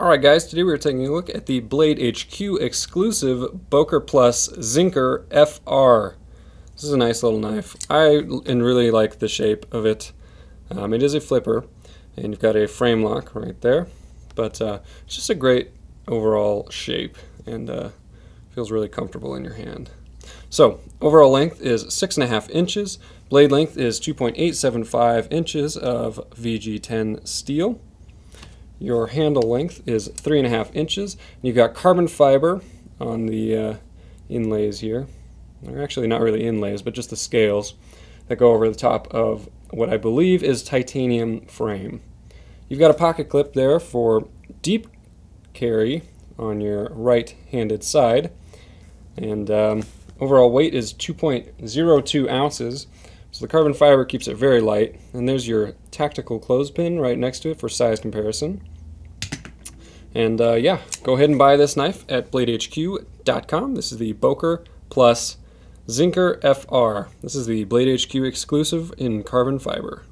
Alright guys, today we're taking a look at the Blade HQ exclusive Boker Zinker FR. This is a nice little knife. I really like the shape of it. It is a flipper, and you've got a frame lock right there, but it's just a great overall shape, and feels really comfortable in your hand. So, overall length is 6.5 inches, blade length is 2.875 inches of VG10 steel. Your handle length is 3.5 inches. You've got carbon fiber on the inlays here. They're actually not really inlays, but just the scales that go over the top of what I believe is titanium frame. You've got a pocket clip there for deep carry on your right-handed side, and overall weight is 2.02 ounces. So the carbon fiber keeps it very light, and there's your tactical clothespin right next to it for size comparison. And yeah, go ahead and buy this knife at bladehq.com. This is the Boker Zinker FR. This is the Blade HQ exclusive in carbon fiber.